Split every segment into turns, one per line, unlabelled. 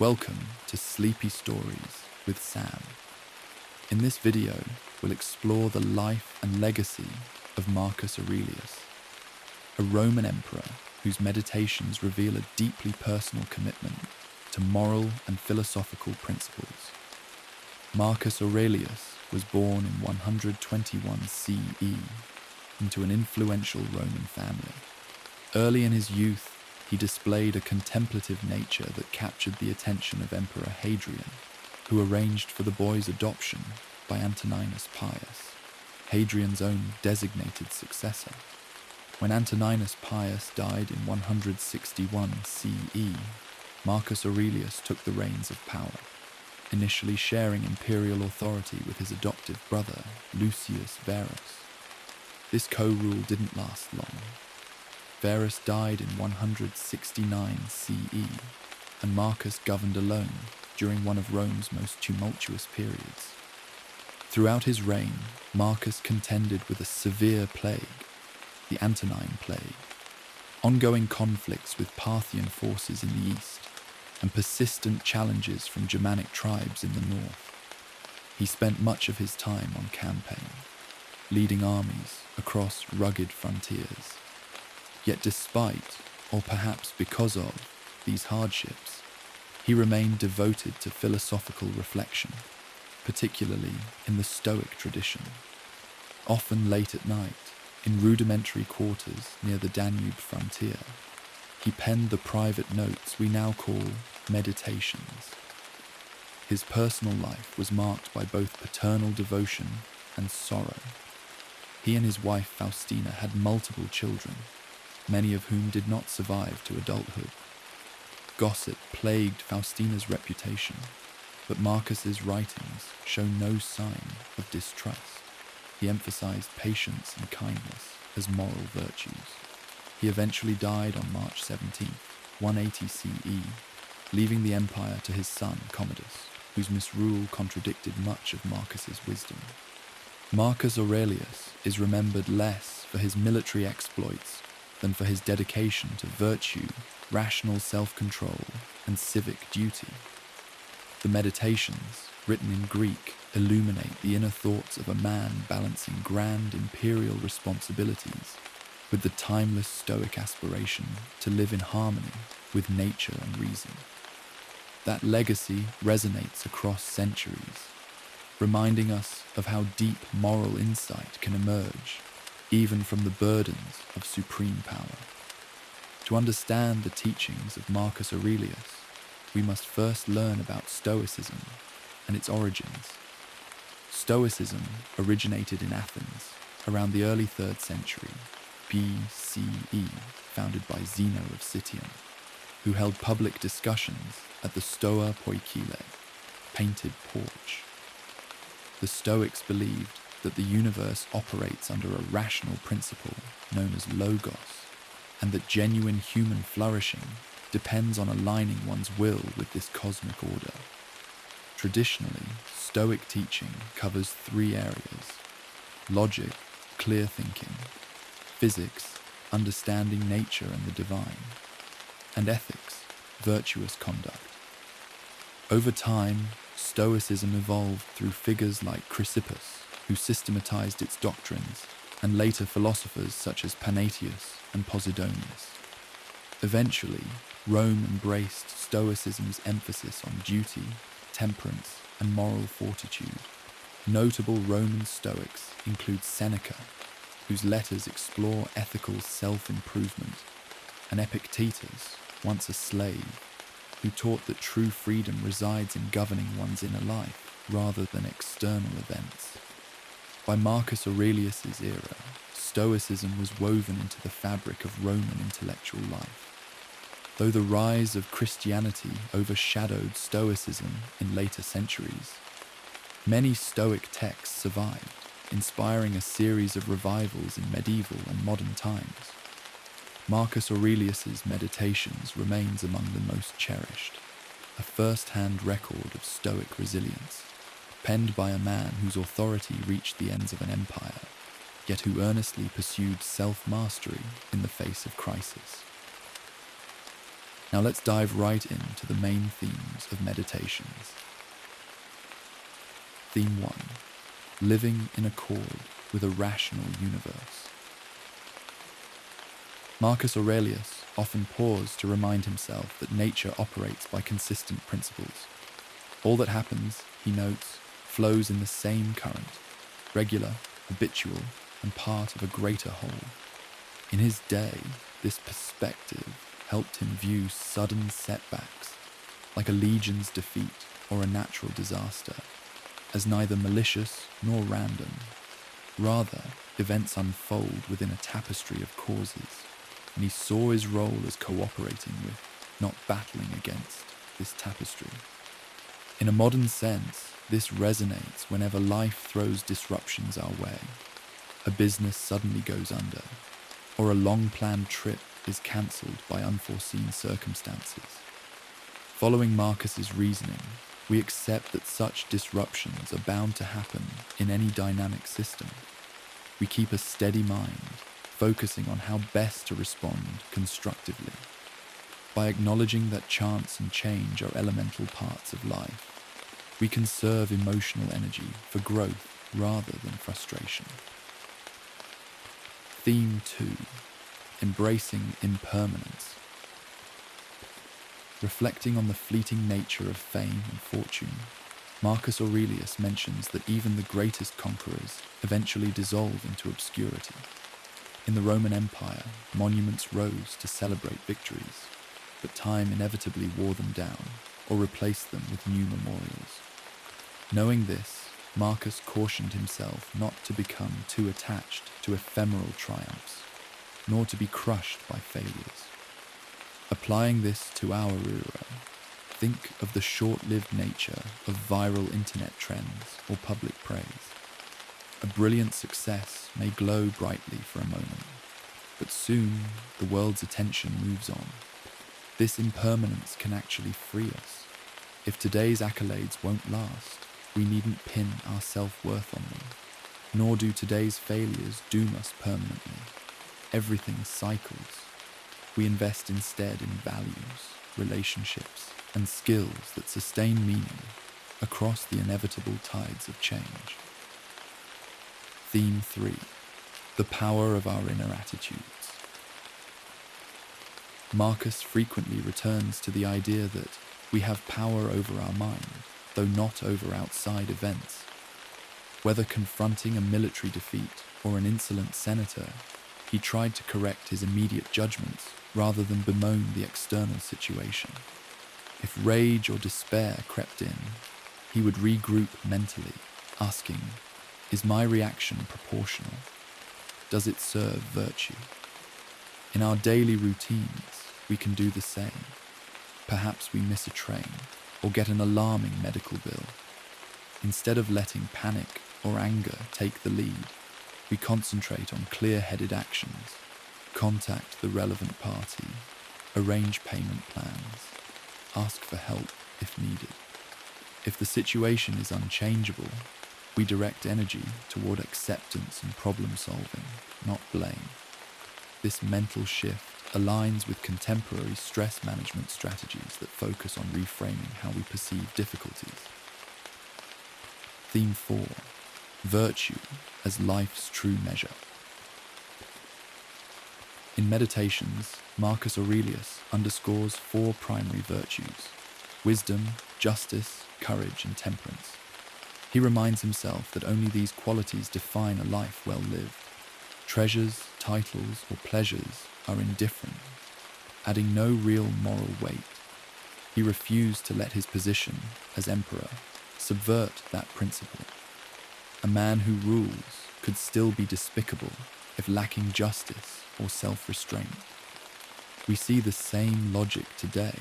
Welcome to Sleepy Stories with Sam. In this video, we'll explore the life and legacy of Marcus Aurelius, a Roman emperor whose meditations reveal a deeply personal commitment to moral and philosophical principles. Marcus Aurelius was born in 121 CE into an influential Roman family. Early in his youth, he displayed a contemplative nature that captured the attention of Emperor Hadrian, who arranged for the boy's adoption by Antoninus Pius, Hadrian's own designated successor. When Antoninus Pius died in 161 CE, Marcus Aurelius took the reins of power, initially sharing imperial authority with his adoptive brother, Lucius Verus. This co-rule didn't last long. Verus died in 169 CE, and Marcus governed alone during one of Rome's most tumultuous periods. Throughout his reign, Marcus contended with a severe plague, the Antonine Plague, ongoing conflicts with Parthian forces in the east, and persistent challenges from Germanic tribes in the north. He spent much of his time on campaign, leading armies across rugged frontiers. Yet despite, or perhaps because of, these hardships, he remained devoted to philosophical reflection, particularly in the stoic tradition. Often late at night, in rudimentary quarters near the Danube frontier, he penned the private notes we now call meditations. His personal life was marked by both paternal devotion and sorrow. He and his wife Faustina had multiple children, many of whom did not survive to adulthood. Gossip plagued Faustina's reputation, but Marcus's writings show no sign of distrust. He emphasized patience and kindness as moral virtues. He eventually died on March 17, 180 CE, leaving the empire to his son Commodus, whose misrule contradicted much of Marcus's wisdom. Marcus Aurelius is remembered less for his military exploits than for his dedication to virtue, rational self-control, and civic duty. The Meditations, written in Greek, illuminate the inner thoughts of a man balancing grand imperial responsibilities with the timeless stoic aspiration to live in harmony with nature and reason. That legacy resonates across centuries, reminding us of how deep moral insight can emerge even from the burdens of supreme power. To understand the teachings of Marcus Aurelius, we must first learn about Stoicism and its origins. Stoicism originated in Athens around the early 3rd century BCE, founded by Zeno of Citium, who held public discussions at the Stoa Poikile, painted porch. The Stoics believed that the universe operates under a rational principle known as logos, and that genuine human flourishing depends on aligning one's will with this cosmic order. Traditionally, Stoic teaching covers 3 areas: logic, clear thinking; physics, understanding nature and the divine; and ethics, virtuous conduct. Over time, Stoicism evolved through figures like Chrysippus, who systematized its doctrines, and later philosophers such as Panaetius and Posidonius. Eventually, Rome embraced Stoicism's emphasis on duty, temperance, and moral fortitude. Notable Roman Stoics include Seneca, whose letters explore ethical self-improvement, and Epictetus, once a slave, who taught that true freedom resides in governing one's inner life rather than external events. By Marcus Aurelius's era, Stoicism was woven into the fabric of Roman intellectual life. Though the rise of Christianity overshadowed Stoicism in later centuries, many Stoic texts survived, inspiring a series of revivals in medieval and modern times. Marcus Aurelius's Meditations remains among the most cherished, a first-hand record of Stoic resilience, penned by a man whose authority reached the ends of an empire, yet who earnestly pursued self-mastery in the face of crisis. Now let's dive right into the main themes of meditations. Theme 1. Living in accord with a rational universe. Marcus Aurelius often paused to remind himself that nature operates by consistent principles. All that happens, he notes, flows in the same current, regular, habitual, and part of a greater whole. In his day, this perspective helped him view sudden setbacks, like a legion's defeat or a natural disaster, as neither malicious nor random. Rather, events unfold within a tapestry of causes, and he saw his role as cooperating with, not battling against, this tapestry. In a modern sense, this resonates whenever life throws disruptions our way. A business suddenly goes under, or a long-planned trip is cancelled by unforeseen circumstances. Following Marcus's reasoning, we accept that such disruptions are bound to happen in any dynamic system. We keep a steady mind, focusing on how best to respond constructively. By acknowledging that chance and change are elemental parts of life, we conserve emotional energy for growth rather than frustration. Theme 2. Embracing impermanence. Reflecting on the fleeting nature of fame and fortune, Marcus Aurelius mentions that even the greatest conquerors eventually dissolve into obscurity. In the Roman Empire, monuments rose to celebrate victories, but time inevitably wore them down or replaced them with new memorials. Knowing this, Marcus cautioned himself not to become too attached to ephemeral triumphs, nor to be crushed by failures. Applying this to our era, think of the short-lived nature of viral internet trends or public praise. A brilliant success may glow brightly for a moment, but soon the world's attention moves on. This impermanence can actually free us. If today's accolades won't last, we needn't pin our self-worth on them, nor do today's failures doom us permanently. Everything cycles. We invest instead in values, relationships, and skills that sustain meaning across the inevitable tides of change. Theme 3. The power of our inner attitudes. Marcus frequently returns to the idea that we have power over our mind, though not over outside events. Whether confronting a military defeat or an insolent senator, he tried to correct his immediate judgments rather than bemoan the external situation. If rage or despair crept in, he would regroup mentally, asking, "Is my reaction proportional? Does it serve virtue?" In our daily routines, we can do the same. Perhaps we miss a train or get an alarming medical bill. Instead of letting panic or anger take the lead, we concentrate on clear-headed actions, contact the relevant party, arrange payment plans, ask for help if needed. If the situation is unchangeable, we direct energy toward acceptance and problem-solving, not blame. This mental shift aligns with contemporary stress management strategies that focus on reframing how we perceive difficulties. Theme 4. Virtue as life's true measure. In Meditations, Marcus Aurelius underscores 4 primary virtues: wisdom, justice, courage, and temperance. He reminds himself that only these qualities define a life well lived. Treasures, titles, or pleasures are indifferent, adding no real moral weight. He refused to let his position as emperor subvert that principle. A man who rules could still be despicable if lacking justice or self-restraint. We see the same logic today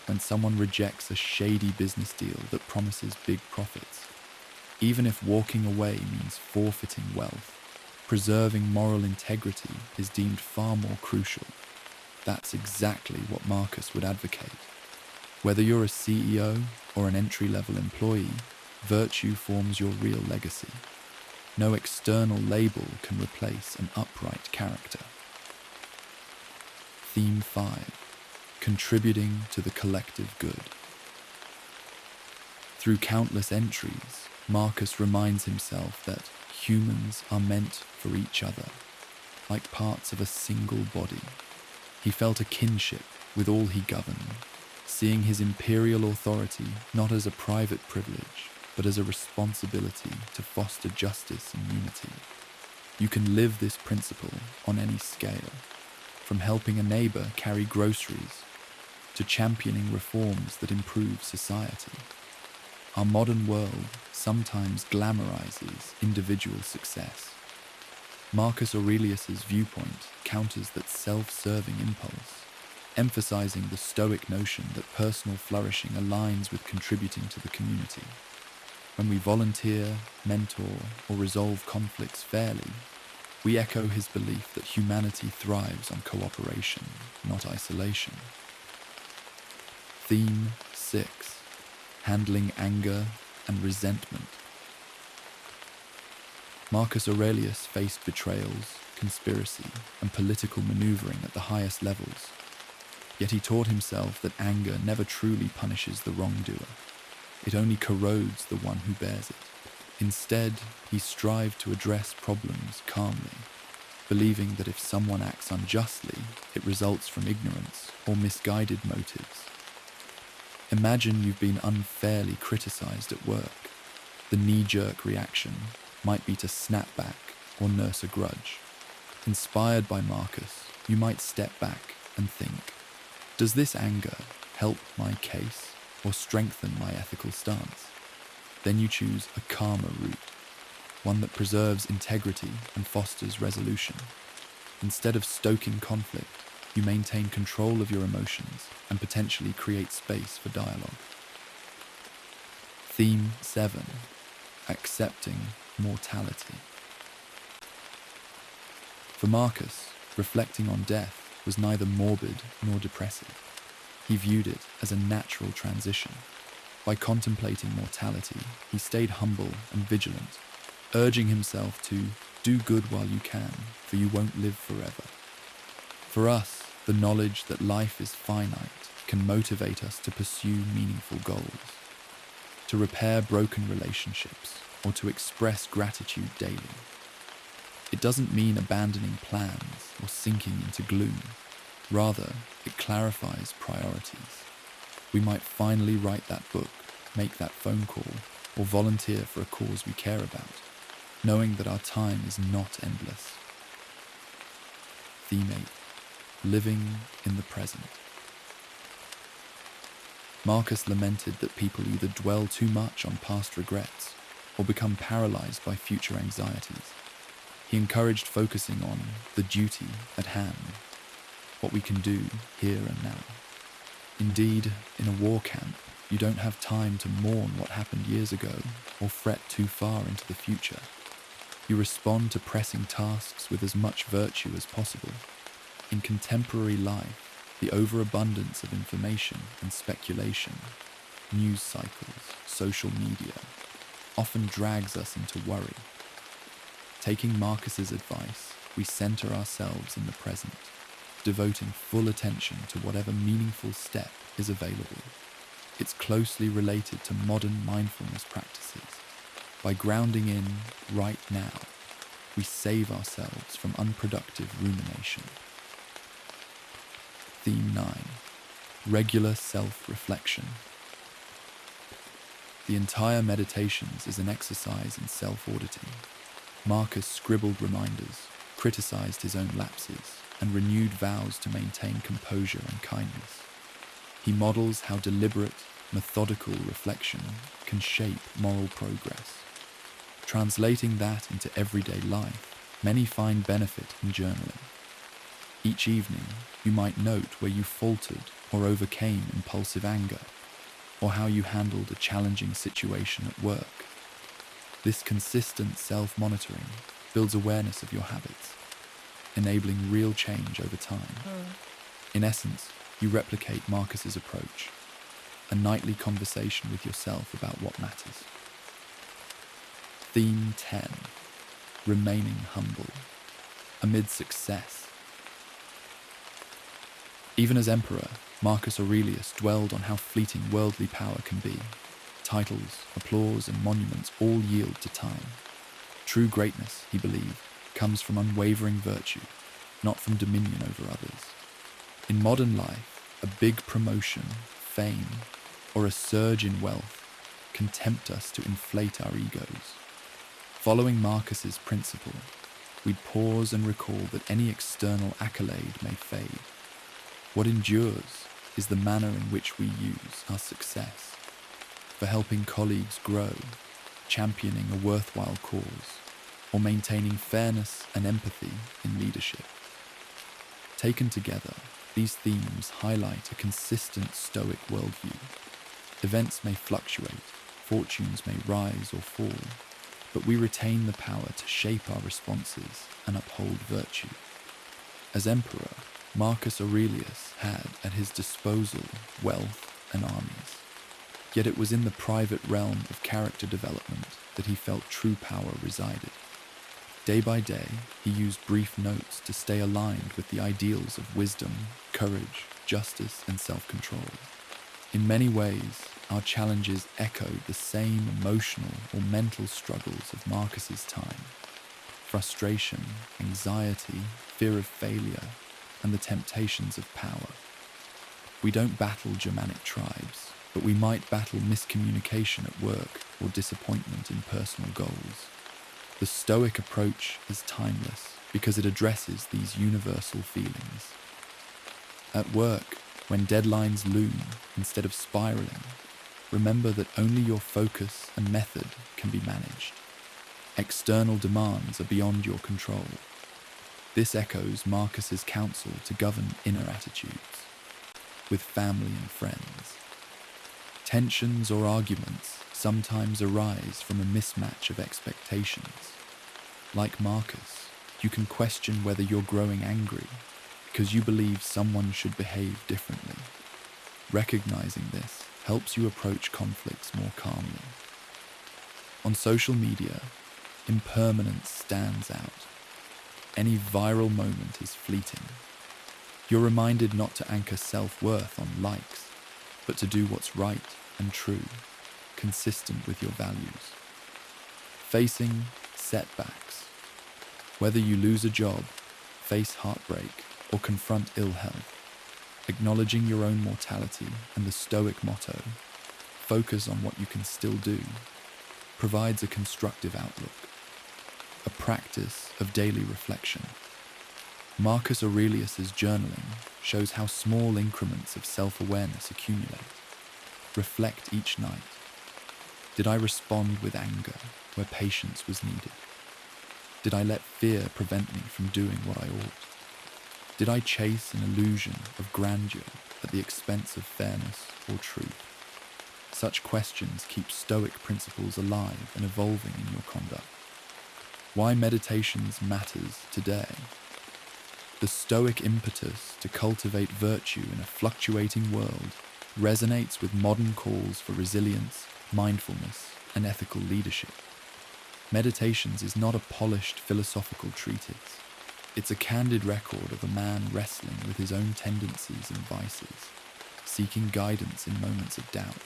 when someone rejects a shady business deal that promises big profits. Even if walking away means forfeiting wealth, preserving moral integrity is deemed far more crucial. That's exactly what Marcus would advocate. Whether you're a CEO or an entry-level employee, virtue forms your real legacy. No external label can replace an upright character. Theme 5. contributing to the collective good. Through countless entries, Marcus reminds himself that humans are meant for each other, like parts of a single body. He felt a kinship with all he governed, seeing his imperial authority not as a private privilege, but as a responsibility to foster justice and unity. You can live this principle on any scale, from helping a neighbor carry groceries to championing reforms that improve society. Our modern world sometimes glamorizes individual success. Marcus Aurelius's viewpoint counters that self-serving impulse, emphasizing the stoic notion that personal flourishing aligns with contributing to the community. When we volunteer, mentor, or resolve conflicts fairly, we echo his belief that humanity thrives on cooperation, not isolation. Theme 6. Handling anger and resentment. Marcus Aurelius faced betrayals, conspiracy, and political maneuvering at the highest levels. Yet he taught himself that anger never truly punishes the wrongdoer. It only corrodes the one who bears it. Instead, he strived to address problems calmly, believing that if someone acts unjustly, it results from ignorance or misguided motives. Imagine you've been unfairly criticized at work. The knee-jerk reaction might be to snap back or nurse a grudge. Inspired by Marcus, you might step back and think, does this anger help my case or strengthen my ethical stance? Then you choose a calmer route, one that preserves integrity and fosters resolution. Instead of stoking conflict, you maintain control of your emotions and potentially create space for dialogue. Theme 7. Accepting mortality. For Marcus, reflecting on death was neither morbid nor depressive. He viewed it as a natural transition. By contemplating mortality, he stayed humble and vigilant, urging himself to do good while you can, for you won't live forever. For us, the knowledge that life is finite can motivate us to pursue meaningful goals, to repair broken relationships, or to express gratitude daily. It doesn't mean abandoning plans or sinking into gloom. Rather, it clarifies priorities. We might finally write that book, make that phone call, or volunteer for a cause we care about, knowing that our time is not endless. Theme 8. Living in the present. Marcus lamented that people either dwell too much on past regrets or become paralyzed by future anxieties. He encouraged focusing on the duty at hand, what we can do here and now. Indeed, in a war camp, you don't have time to mourn what happened years ago or fret too far into the future. You respond to pressing tasks with as much virtue as possible. In contemporary life, the overabundance of information and speculation, news cycles, social media, often drags us into worry. Taking Marcus's advice, we center ourselves in the present, devoting full attention to whatever meaningful step is available. It's closely related to modern mindfulness practices. By grounding in right now, we save ourselves from unproductive rumination. Theme 9. Regular self-reflection. The entire Meditations is an exercise in self-auditing. Marcus scribbled reminders, criticized his own lapses, and renewed vows to maintain composure and kindness. He models how deliberate, methodical reflection can shape moral progress. Translating that into everyday life, many find benefit in journaling. Each evening, you might note where you faltered or overcame impulsive anger, or how you handled a challenging situation at work. This consistent self-monitoring builds awareness of your habits, enabling real change over time. In essence, you replicate Marcus's approach, a nightly conversation with yourself about what matters. Theme 10. Remaining humble amid success. Even as emperor, Marcus Aurelius dwelled on how fleeting worldly power can be. Titles, applause, and monuments all yield to time. True greatness, he believed, comes from unwavering virtue, not from dominion over others. In modern life, a big promotion, fame, or a surge in wealth can tempt us to inflate our egos. Following Marcus's principle, we'd pause and recall that any external accolade may fade. What endures is the manner in which we use our success for helping colleagues grow, championing a worthwhile cause, or maintaining fairness and empathy in leadership. Taken together, these themes highlight a consistent stoic worldview. Events may fluctuate, fortunes may rise or fall, but we retain the power to shape our responses and uphold virtue. As emperor, Marcus Aurelius had at his disposal wealth and armies. Yet it was in the private realm of character development that he felt true power resided. Day by day, he used brief notes to stay aligned with the ideals of wisdom, courage, justice, and self-control. In many ways, our challenges echoed the same emotional or mental struggles of Marcus's time: frustration, anxiety, fear of failure, and the temptations of power. We don't battle Germanic tribes, but we might battle miscommunication at work or disappointment in personal goals. The Stoic approach is timeless because it addresses these universal feelings. At work, when deadlines loom instead of spiraling, remember that only your focus and method can be managed. External demands are beyond your control. This echoes Marcus's counsel to govern inner attitudes. With family and friends, tensions or arguments sometimes arise from a mismatch of expectations. Like Marcus, you can question whether you're growing angry because you believe someone should behave differently. Recognizing this helps you approach conflicts more calmly. On social media, impermanence stands out. Any viral moment is fleeting. You're reminded not to anchor self-worth on likes, but to do what's right and true, consistent with your values. Facing setbacks. Whether you lose a job, face heartbreak, or confront ill health, acknowledging your own mortality and the Stoic motto, focus on what you can still do, provides a constructive outlook. A practice of daily reflection. Marcus Aurelius's journaling shows how small increments of self-awareness accumulate. Reflect each night. Did I respond with anger where patience was needed? Did I let fear prevent me from doing what I ought? Did I chase an illusion of grandeur at the expense of fairness or truth? Such questions keep Stoic principles alive and evolving in your conduct. Why meditations matters today. The Stoic impetus to cultivate virtue in a fluctuating world resonates with modern calls for resilience, mindfulness, and ethical leadership. Meditations is not a polished philosophical treatise. It's a candid record of a man wrestling with his own tendencies and vices, seeking guidance in moments of doubt.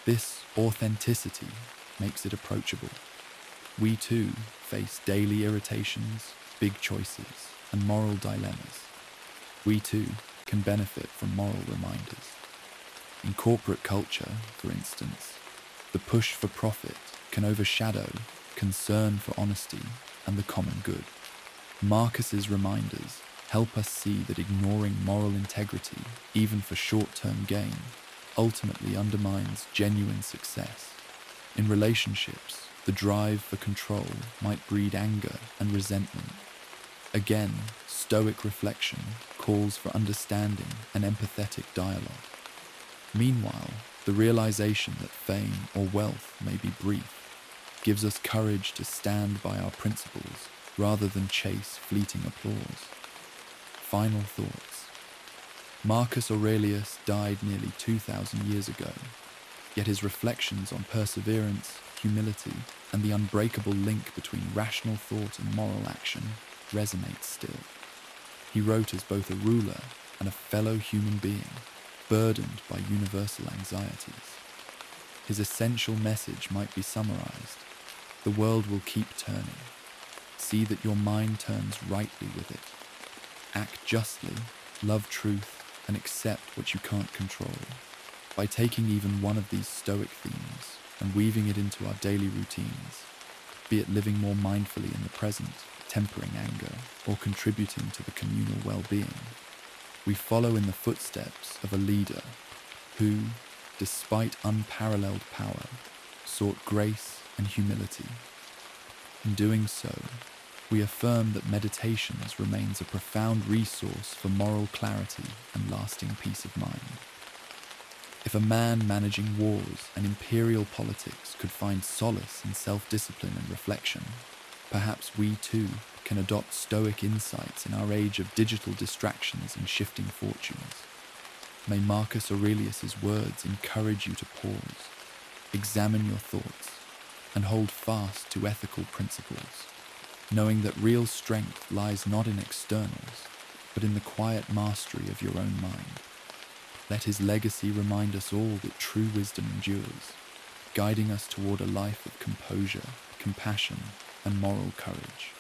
This authenticity makes it approachable. We too face daily irritations, big choices, and moral dilemmas. We too can benefit from moral reminders. In corporate culture, for instance, the push for profit can overshadow concern for honesty and the common good. Marcus's reminders help us see that ignoring moral integrity, even for short-term gain, ultimately undermines genuine success. In relationships, the drive for control might breed anger and resentment. Again, Stoic reflection calls for understanding and empathetic dialogue. Meanwhile, the realization that fame or wealth may be brief gives us courage to stand by our principles rather than chase fleeting applause. Final thoughts. Marcus Aurelius died nearly 2,000 years ago, yet his reflections on perseverance, humility, and the unbreakable link between rational thought and moral action resonates still. He wrote as both a ruler and a fellow human being, burdened by universal anxieties. His essential message might be summarized: the world will keep turning. See that your mind turns rightly with it. Act justly, love truth, and accept what you can't control. By taking even one of these stoic themes and weaving it into our daily routines, be it living more mindfully in the present, tempering anger, or contributing to the communal well-being, we follow in the footsteps of a leader who, despite unparalleled power, sought grace and humility. In doing so, we affirm that meditations remains a profound resource for moral clarity and lasting peace of mind. If a man managing wars and imperial politics could find solace in self-discipline and reflection, perhaps we too can adopt stoic insights in our age of digital distractions and shifting fortunes. May Marcus Aurelius's words encourage you to pause, examine your thoughts, and hold fast to ethical principles, knowing that real strength lies not in externals, but in the quiet mastery of your own mind. Let his legacy remind us all that true wisdom endures, guiding us toward a life of composure, compassion, and moral courage.